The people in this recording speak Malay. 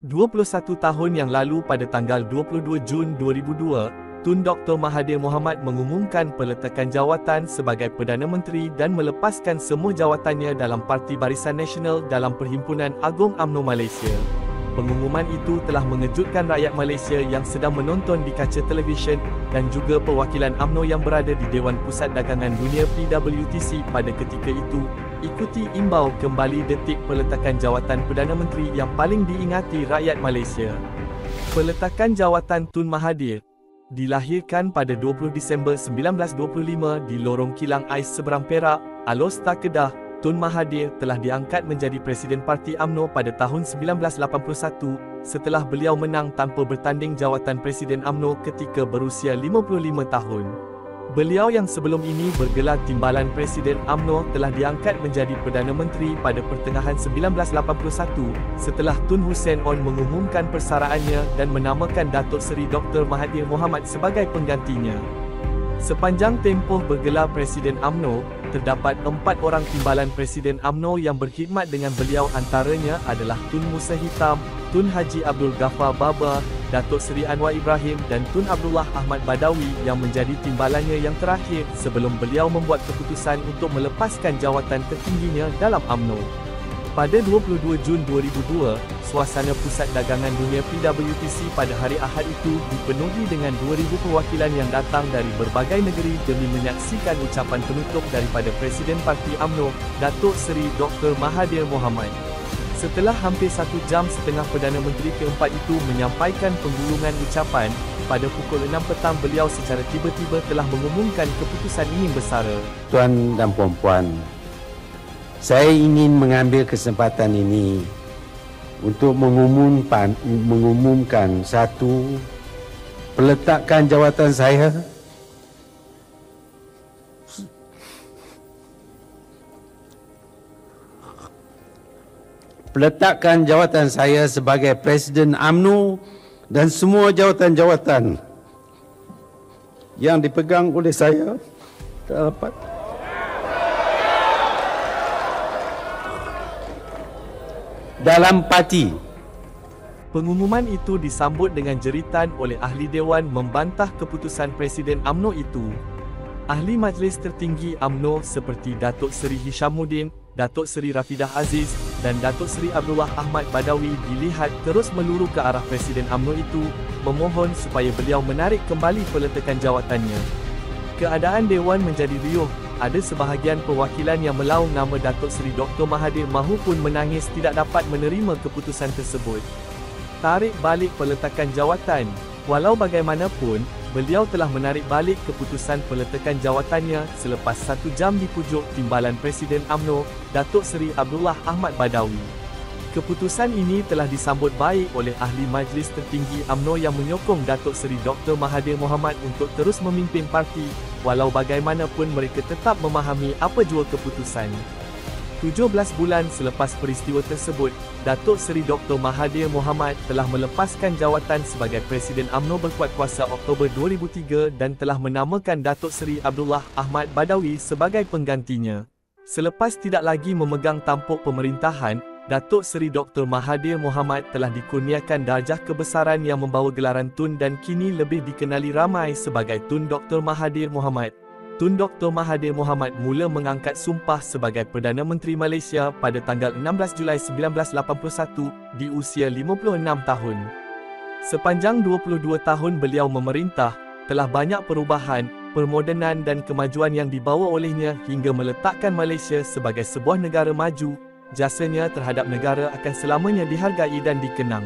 21 tahun yang lalu pada tanggal 22 Jun 2002, Tun Dr. Mahathir Mohamad mengumumkan peletakan jawatan sebagai Perdana Menteri dan melepaskan semua jawatannya dalam Parti Barisan Nasional dalam Perhimpunan Agong UMNO Malaysia. Pengumuman itu telah mengejutkan rakyat Malaysia yang sedang menonton di kaca televisyen dan juga perwakilan UMNO yang berada di Dewan Pusat Dagangan Dunia PWTC pada ketika itu. Ikuti imbau kembali detik peletakan jawatan Perdana Menteri yang paling diingati rakyat Malaysia. Peletakan jawatan Tun Mahathir dilahirkan pada 20 Disember 1925 di Lorong Kilang Ais seberang Perak, Alor Star Kedah. Tun Mahathir telah diangkat menjadi Presiden Parti UMNO pada tahun 1981 setelah beliau menang tanpa bertanding jawatan Presiden UMNO ketika berusia 55 tahun. Beliau yang sebelum ini bergelar Timbalan Presiden UMNO telah diangkat menjadi Perdana Menteri pada pertengahan 1981 setelah Tun Hussein On mengumumkan persaraannya dan menamakan Datuk Seri Dr. Mahathir Mohamad sebagai penggantinya. Sepanjang tempoh bergelar Presiden UMNO, terdapat 4 orang Timbalan Presiden UMNO yang berkhidmat dengan beliau, antaranya adalah Tun Musa Hitam, Tun Haji Abdul Ghaffar Baba, Datuk Seri Anwar Ibrahim dan Tun Abdullah Ahmad Badawi yang menjadi timbalannya yang terakhir sebelum beliau membuat keputusan untuk melepaskan jawatan tertingginya dalam UMNO. Pada 22 Jun 2002, suasana Pusat Dagangan Dunia PWTC pada hari Ahad itu dipenuhi dengan 2,000 perwakilan yang datang dari berbagai negeri demi menyaksikan ucapan penutup daripada Presiden Parti UMNO, Datuk Seri Dr. Mahathir Mohamad. Setelah hampir 1 jam setengah Perdana Menteri keempat itu menyampaikan penggulungan ucapan, pada pukul 6 petang beliau secara tiba-tiba telah mengumumkan keputusan ini bersara. Tuan dan puan-puan, saya ingin mengambil kesempatan ini untuk mengumumkan satu, peletakan jawatan saya sebagai Presiden UMNO dan semua jawatan-jawatan yang dipegang oleh saya dapat dalam parti. Pengumuman itu disambut dengan jeritan oleh ahli dewan membantah keputusan Presiden UMNO itu. Ahli Majlis Tertinggi UMNO seperti Datuk Seri Hishamuddin, Datuk Seri Rafidah Aziz dan Datuk Seri Abdullah Ahmad Badawi dilihat terus meluru ke arah Presiden UMNO itu, memohon supaya beliau menarik kembali peletakan jawatannya. Keadaan dewan menjadi riuh. Ada sebahagian perwakilan yang melaung nama Datuk Seri Dr. Mahathir mahu pun menangis tidak dapat menerima keputusan tersebut. Tarik balik peletakan jawatan. Walau bagaimanapun, beliau telah menarik balik keputusan peletakan jawatannya selepas 1 jam dipujuk Timbalan Presiden UMNO, Datuk Seri Abdullah Ahmad Badawi. Keputusan ini telah disambut baik oleh ahli Majlis Tertinggi UMNO yang menyokong Datuk Seri Dr. Mahathir Mohamad untuk terus memimpin parti, walau bagaimanapun mereka tetap memahami apa jua keputusan. 17 bulan selepas peristiwa tersebut, Datuk Seri Dr. Mahathir Mohamad telah melepaskan jawatan sebagai Presiden UMNO berkuat kuasa Oktober 2003 dan telah menamakan Datuk Seri Abdullah Ahmad Badawi sebagai penggantinya. Selepas tidak lagi memegang tampuk pemerintahan, Datuk Seri Dr. Mahathir Mohamad telah dikurniakan darjah kebesaran yang membawa gelaran Tun dan kini lebih dikenali ramai sebagai Tun Dr. Mahathir Mohamad. Tun Dr. Mahathir Mohamad mula mengangkat sumpah sebagai Perdana Menteri Malaysia pada tanggal 16 Julai 1981 di usia 56 tahun. Sepanjang 22 tahun beliau memerintah, telah banyak perubahan, permodenan dan kemajuan yang dibawa olehnya hingga meletakkan Malaysia sebagai sebuah negara maju. Jasanya terhadap negara akan selamanya dihargai dan dikenang.